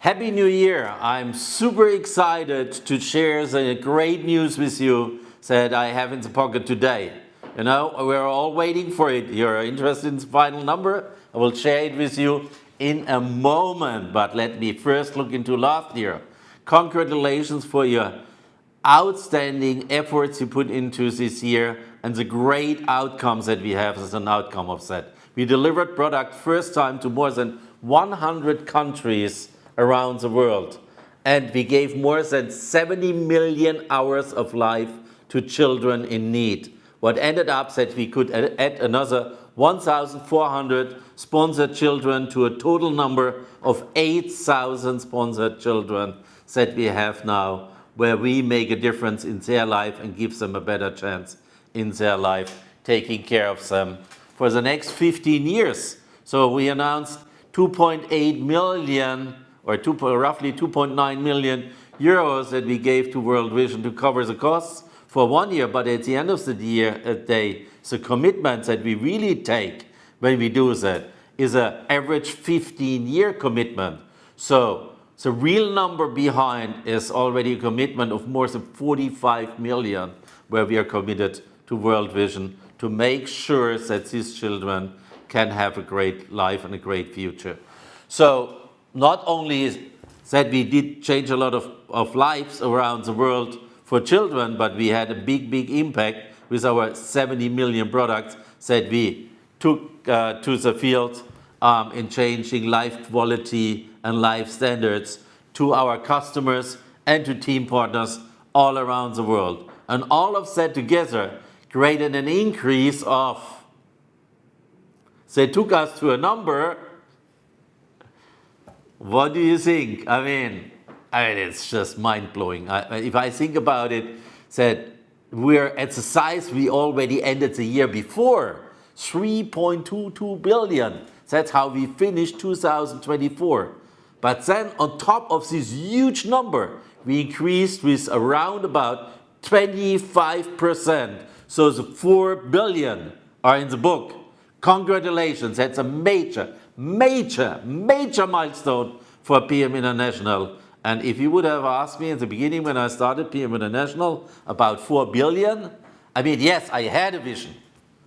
Happy New Year! I'm super excited to share the great news with you that I have in the pocket today. You know, we're all waiting for it. You're interested in the final number? I will share it with you in a moment, but let me first look into last year. Congratulations for your outstanding efforts you put into this year and the great outcomes that we have as an outcome of that. We delivered product first time to more than 100 countries around the world, and we gave more than 70 million hours of life to children in need. What ended up that we could add another 1,400 sponsored children to a total number of 8,000 sponsored children that we have now, where we make a difference in their life and give them a better chance in their life, taking care of them for the next 15 years. So we announced 2.8 million or roughly 2.9 million euros that we gave to World Vision to cover the costs for 1 year, but at the end of the day, the commitment that we really take when we do that is an average 15-year commitment. So the real number behind is already a commitment of more than 45 million, where we are committed to World Vision to make sure that these children can have a great life and a great future. So not only that we did change a lot of lives around the world for children, but we had a big impact with our 70 million products that we took to the field in changing life quality and life standards to our customers and to team partners all around the world. And all of that together created an increase of, they took us to a number. What do you think? I mean, it's just mind-blowing. If I think about it, that we're at the size we already ended the year before, 3.22 billion. That's how we finished 2024. But then on top of this huge number, we increased with around about 25%. So the 4 billion are in the book. Congratulations, that's a major milestone for PM International. And if you would have asked me in the beginning when I started PM International about 4 billion, I mean, yes, I had a vision.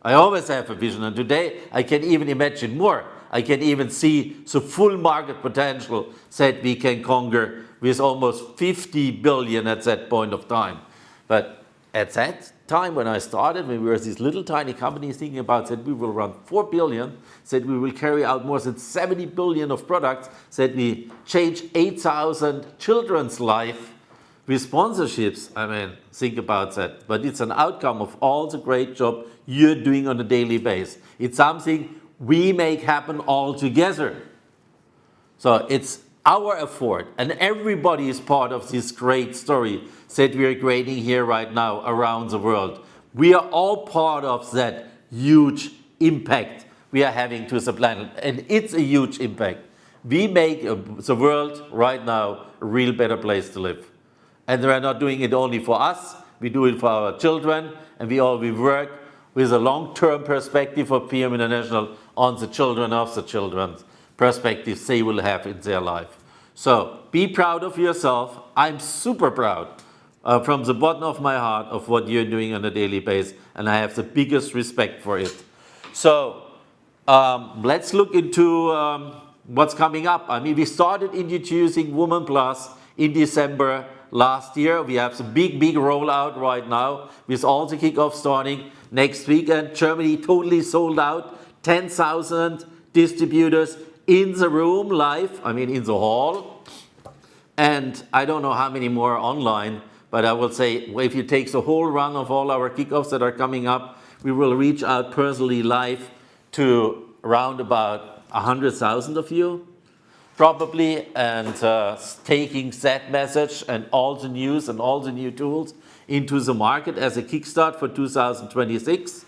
I always have a vision, and today I can even imagine more. I can even see the full market potential that we can conquer with almost 50 billion at that point of time. But at that time when I started, when we were this little tiny company thinking about that we will run 4 billion, that we will carry out more than 70 billion of products, that we change 8,000 children's life with sponsorships. I mean, think about that. But it's an outcome of all the great job you're doing on a daily basis. It's something we make happen all together. So it's our effort, and everybody is part of this great story that we are creating here right now around the world. We are all part of that huge impact we are having to the planet, and it's a huge impact. We make the world right now a real better place to live. And we are not doing it only for us, we do it for our children, and we work with a long-term perspective for PM International on the children of the children's perspectives they will have in their life. So be proud of yourself. I'm super proud from the bottom of my heart of what you're doing on a daily basis, and I have the biggest respect for it. So let's look into what's coming up. I mean, we started introducing Woman Plus in December last year. We have some big rollout right now with all the kickoff starting next weekend. Germany totally sold out. 10,000 distributors in the room live, I mean in the hall. And I don't know how many more online, but I will say if you take the whole run of all our kickoffs that are coming up, we will reach out personally live to around about 100,000 of you, probably, and taking that message and all the news and all the new tools into the market as a kickstart for 2026.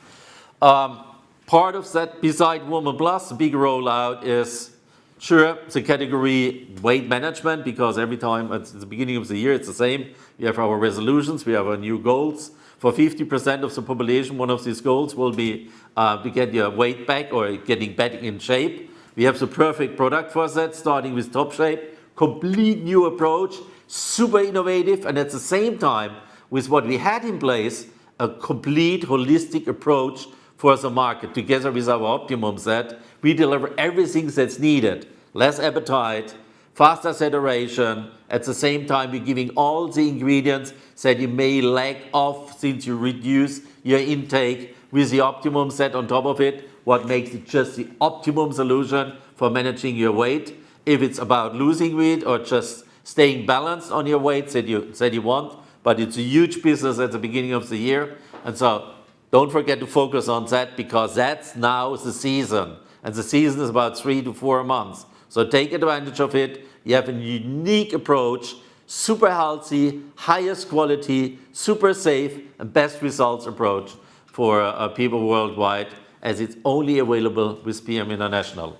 Part of that, beside Woman Plus, the big rollout is, sure, the category weight management, because every time at the beginning of the year it's the same. We have our resolutions, we have our new goals. For 50% of the population, one of these goals will be to get your weight back or getting back in shape. We have the perfect product for that, starting with Top Shape, complete new approach, super innovative, and at the same time, with what we had in place, a complete holistic approach for the market. Together with our optimum set, we deliver everything that's needed. Less appetite, faster saturation. At the same time, we're giving all the ingredients that you may lack of since you reduce your intake with the optimum set on top of it, what makes it just the optimum solution for managing your weight. If it's about losing weight or just staying balanced on your weight that you want, but it's a huge business at the beginning of the year. And so don't forget to focus on that, because that's now the season. And the season is about 3 to 4 months. So take advantage of it. You have a unique approach, super healthy, highest quality, super safe, and best results approach for people worldwide, as it's only available with PM International.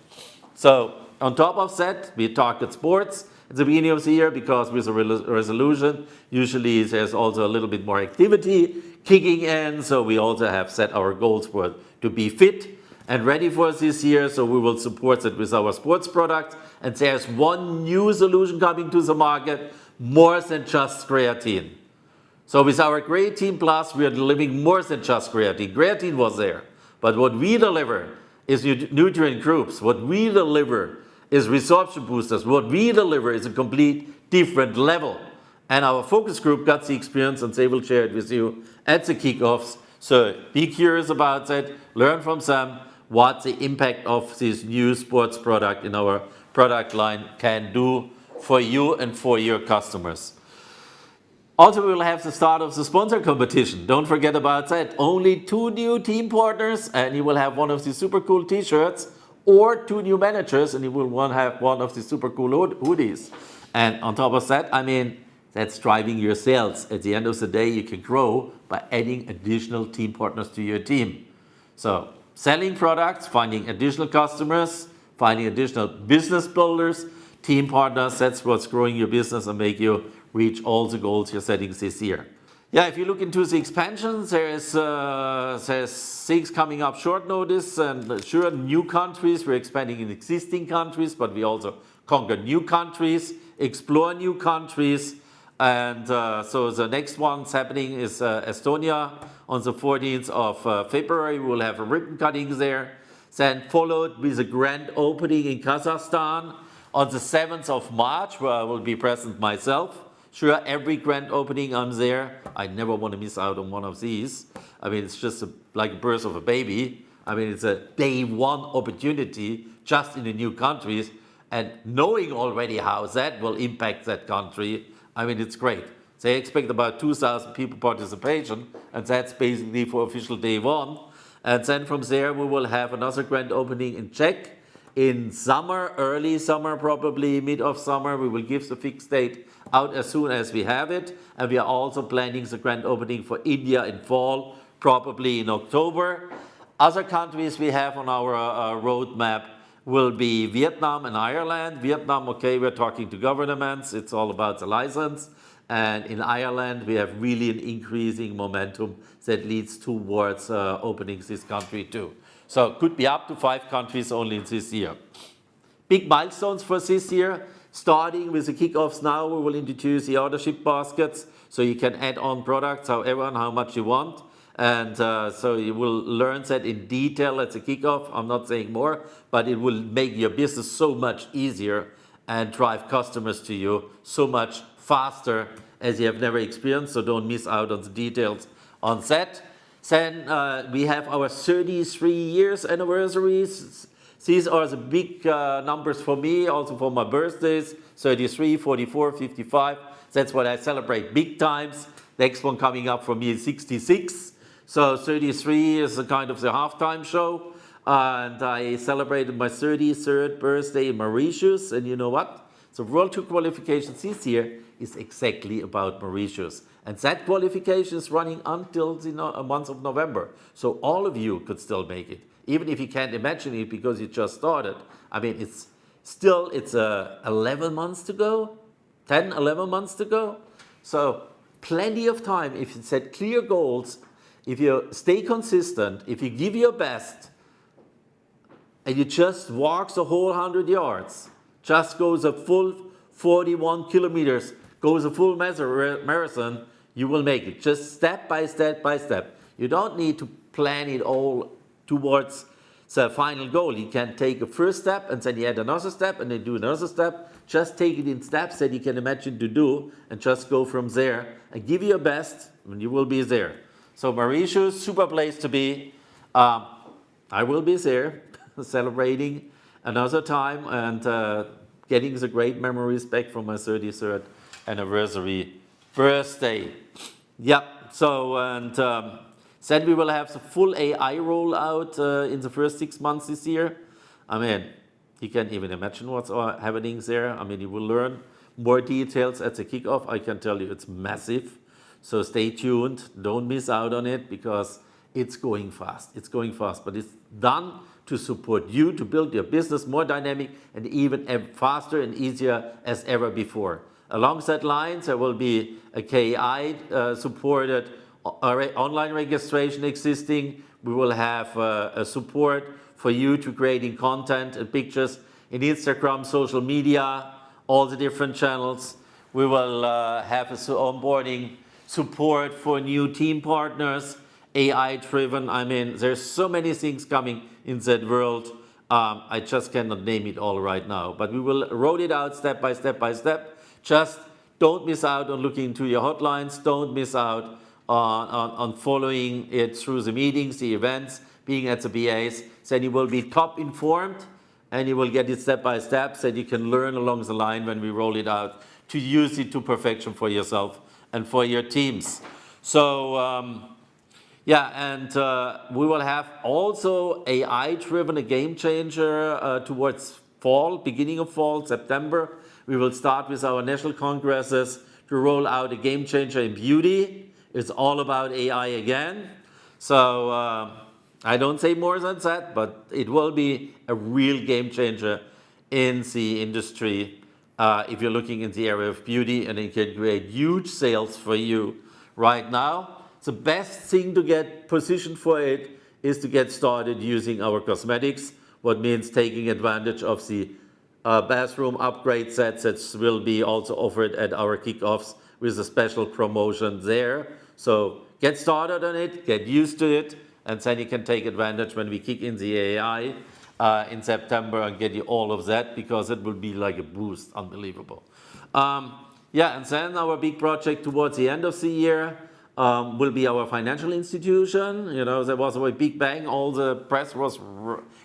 So on top of that, we target sports at the beginning of the year, because with a resolution, usually there's also a little bit more activity kicking in. So we also have set our goals to be fit and ready for this year. So we will support it with our sports products. And there's one new solution coming to the market, more than just creatine. So with our Creatine Plus, we are delivering more than just creatine. Creatine was there, but what we deliver is nutrient groups. What we deliver is resorption boosters. What we deliver is a complete different level. And our focus group got the experience, and they will share it with you at the kickoffs. So be curious about that, learn from them what the impact of this new sports product in our product line can do for you and for your customers. Also, we will have the start of the sponsor competition. Don't forget about that. Only 2 new team partners, and you will have one of the super cool t-shirts, or 2 new managers, and you will have one of the super cool hoodies. And on top of that, I mean, that's driving your sales. At the end of the day, you can grow by adding additional team partners to your team. So selling products, finding additional customers, finding additional business builders, team partners, that's what's growing your business and make you reach all the goals you're setting this year. Yeah, if you look into the expansions, there's things coming up short notice, and sure, new countries. We're expanding in existing countries, but we also conquer new countries, explore new countries. And so the next one's happening is Estonia on the 14th of February. We'll have a ribbon cutting there. Then followed with a grand opening in Kazakhstan on the 7th of March, where I will be present myself. Sure, every grand opening I'm there. I never want to miss out on one of these. I mean, it's just like a birth of a baby. I mean, it's a day one opportunity just in the new countries, and knowing already how that will impact that country. I mean, it's great. They expect about 2,000 people participation, and that's basically for official day one. And then from there, we will have another grand opening in Czech in summer, early summer, probably mid of summer. We will give the fixed date out as soon as we have it. And we are also planning the grand opening for India in fall, probably in October. Other countries we have on our roadmap will be Vietnam and Ireland. Vietnam, okay, we're talking to governments. It's all about the license. And in Ireland, we have really an increasing momentum that leads towards opening this country too. So it could be up to 5 countries only in this year. Big milestones for this year. Starting with the kickoffs now, we will introduce the ordership baskets, so you can add on products however and how much you want. And so you will learn that in detail at the kickoff. I'm not saying more, but it will make your business so much easier and drive customers to you so much faster as you have never experienced. So don't miss out on the details on that. Then we have our 33 years anniversaries. These are the big numbers for me, also for my birthdays, 33, 44, 55. That's what I celebrate big times. Next one coming up for me is 66. So 33 is a kind of the halftime show. And I celebrated my 33rd birthday in Mauritius. And you know what? The World Tour qualification this year is exactly about Mauritius. And that qualification is running until the month of November. So all of you could still make it. Even if you can't imagine it because you just started. I mean, it's 11 months to go, 10, 11 months to go. So plenty of time if you set clear goals, if you stay consistent, if you give your best, and you just walk the whole 100 yards, just go the 41 kilometers, goes a full marathon, you will make it. Just step by step by step. You don't need to plan it all towards the final goal. You can take a first step and then you add another step and then do another step. Just take it in steps that you can imagine to do and just go from there and give your best and you will be there. So Mauritius, super place to be. I will be there celebrating another time and getting the great memories back from my 33rd anniversary birthday. Yeah, so and then we will have the full AI rollout in the first 6 months this year. I mean, you can't even imagine what's happening there. I mean, you will learn more details at the kickoff. I can tell you it's massive. So stay tuned. Don't miss out on it because it's going fast. It's going fast, but it's done to support you to build your business more dynamic and even faster and easier as ever before. Along that lines, there will be a KI supported online registration existing. We will have a support for you to creating content and pictures in Instagram, social media, all the different channels. We will have a onboarding support for new team partners, AI driven. I mean, there's so many things coming in that world. I just cannot name it all right now, but we will roll it out step by step by step. Just don't miss out on looking into your hotlines. Don't miss out on following it through the meetings, the events, being at the BAs. Then you will be top informed and you will get it step by step so that you can learn along the line when we roll it out to use it to perfection for yourself and for your teams. So yeah, and we will have also AI-driven, a game changer towards fall, beginning of fall, September. We will start with our national congresses to roll out a game changer in beauty. It's all about AI again. So I don't say more than that, but it will be a real game changer in the industry if you're looking in the area of beauty, and it can create huge sales for you right now. The best thing to get positioned for it is to get started using our cosmetics, what means taking advantage of the bathroom upgrade sets that will be also offered at our kickoffs with a special promotion there. So get started on it, get used to it, and then you can take advantage when we kick in the AI in September and get you all of that, because it will be like a boost, unbelievable. Yeah, and then our big project towards the end of the year will be our financial institution. You know, there was a big bang. All the press was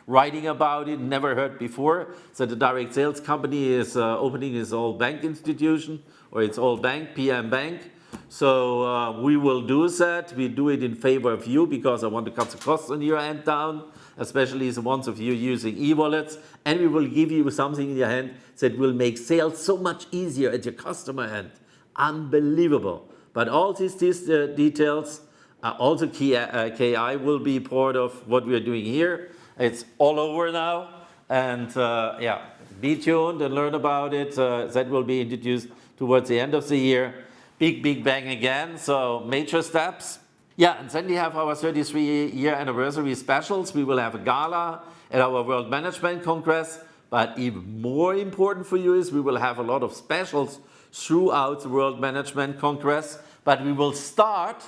writing about it, never heard before. So the direct sales company is opening its own bank institution, or its own bank, PM Bank. So we will do that. We do it in favor of you because I want to cut the costs on your end down, especially the ones of you using e-wallets. And we will give you something in your hand that will make sales so much easier at your customer end. Unbelievable. But all these details, also KI will be part of what we are doing here. It's all over now. And yeah, be tuned and learn about it. That will be introduced towards the end of the year. Big bang again, so major steps. Yeah, and then we have our 33-year anniversary specials. We will have a gala at our World Management Congress, but even more important for you is we will have a lot of specials throughout the World Management Congress, but we will start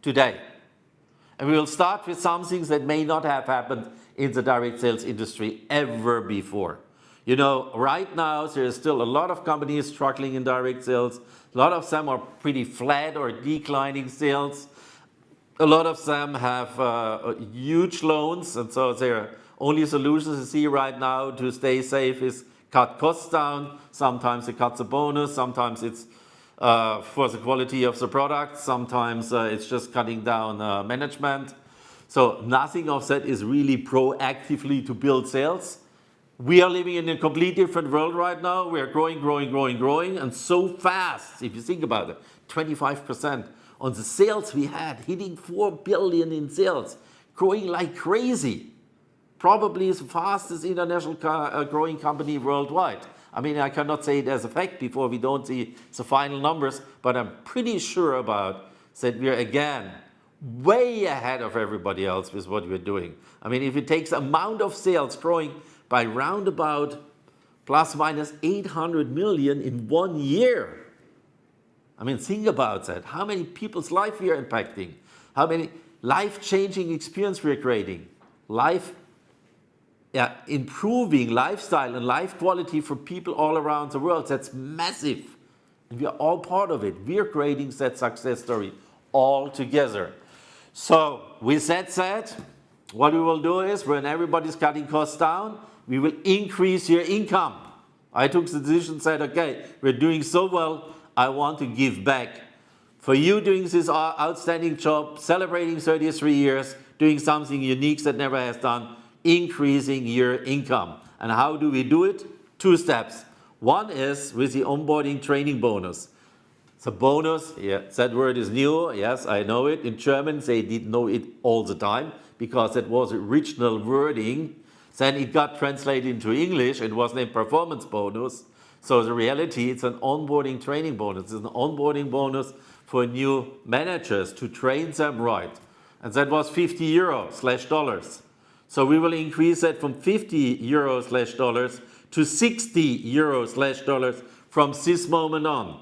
today. And we will start with some things that may not have happened in the direct sales industry ever before. You know, right now, there is still a lot of companies struggling in direct sales. A lot of them are pretty flat or declining sales. A lot of them have huge loans, and so their only solutions you see right now to stay safe is cut costs down. Sometimes it cuts a bonus, sometimes it's for the quality of the product, sometimes it's just cutting down management. So nothing of that is really proactively to build sales. We are living in a completely different world right now. We are growing, and so fast. If you think about it, 25% on the sales we had, hitting 4 billion in sales, growing like crazy. Probably the fastest international growing company worldwide. I mean, I cannot say it as a fact before we don't see the final numbers, but I'm pretty sure about that we are again way ahead of everybody else with what we're doing. I mean, if it takes amount of sales growing by round about plus minus 800 million in 1 year. I mean, think about that. How many people's life we are impacting? How many life-changing experience we are creating? Improving lifestyle and life quality for people all around the world. That's massive. And we are all part of it. We are creating that success story all together. So with that said, what we will do is when everybody's cutting costs down, we will increase your income. I took the decision, said, okay, we're doing so well, I want to give back. For you doing this outstanding job, celebrating 33 years, doing something unique that never has done, increasing your income. And how do we do it? 2 steps. One is with the onboarding training bonus. The bonus, yeah, that word is new, yes, I know it. In German, they didn't know it all the time because that was original wording. Then it got translated into English. It was named performance bonus. So the reality, it's an onboarding training bonus. It's an onboarding bonus for new managers to train them right. And that was 50 euros/dollars. So we will increase that from 50 euros/dollars to 60 euros/dollars from this moment on.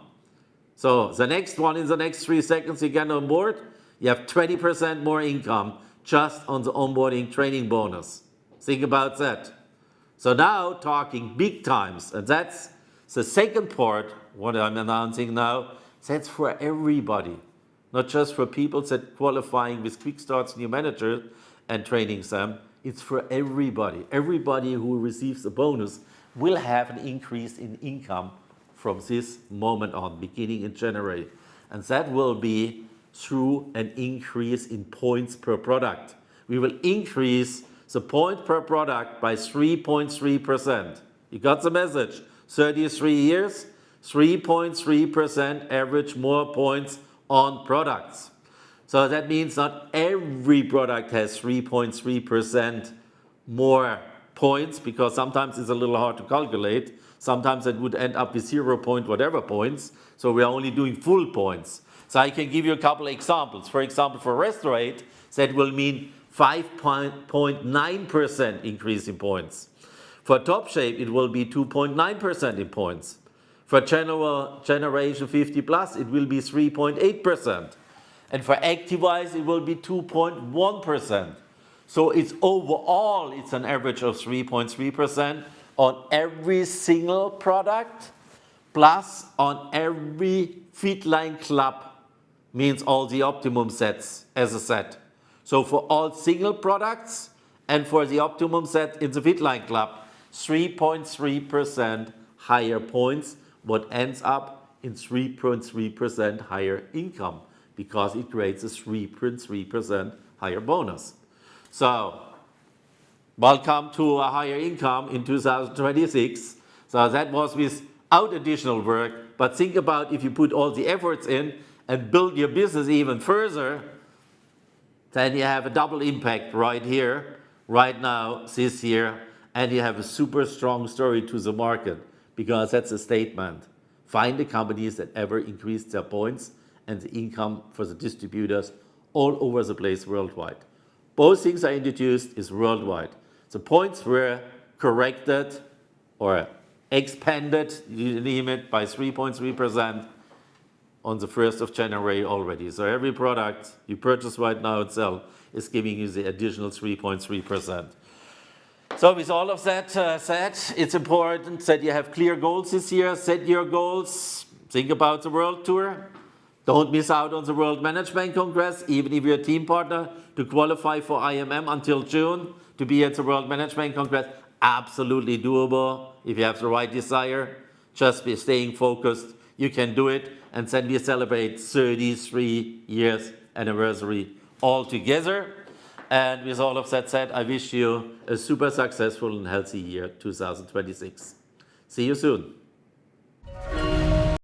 So the next one, in the next 3 seconds you get on board, you have 20% more income just on the onboarding training bonus. Think about that. So now talking big times, and that's the second part, what I'm announcing now, that's for everybody, not just for people that qualifying with quick starts new managers and training them. It's for everybody. Everybody who receives a bonus will have an increase in income from this moment on, beginning in January. And that will be through an increase in points per product. We will increase the point per product by 3.3%. You got the message? 33 years, 3.3% average more points on products. So that means not every product has 3.3% more points, because sometimes it's a little hard to calculate. Sometimes it would end up with 0 point whatever points. So we are only doing full points. So I can give you a couple of examples. For example, for Restorate, that will mean 5.9% increase in points. For Top Shape, it will be 2.9% in points. For Generation 50 Plus, it will be 3.8%. And for Activise, it will be 2.1%. So it's overall, it's an average of 3.3% on every single product, plus on every Fitline Club, means all the optimum sets as a set. So for all single products and for the optimum set in the Fitline Club, 3.3% higher points, what ends up in 3.3% higher income, because it creates a 3.3% higher bonus. So, welcome to a higher income in 2026. So that was without additional work, but think about if you put all the efforts in and build your business even further, then you have a double impact right here, right now, this year, and you have a super strong story to the market, because that's a statement. Find the companies that ever increased their points and the income for the distributors all over the place worldwide. Both things I introduced is worldwide. The points were corrected or expanded, you name it, by 3.3% on the 1st of January already. So every product you purchase right now and sell is giving you the additional 3.3%. So with all of that said, it's important that you have clear goals this year. Set your goals. Think about the world tour. Don't miss out on the World Management Congress, even if you're a team partner, to qualify for IMM until June, to be at the World Management Congress. Absolutely doable if you have the right desire. Just be staying focused. You can do it. And then we celebrate 33 years anniversary all together. And with all of that said, I wish you a super successful and healthy year 2026. See you soon.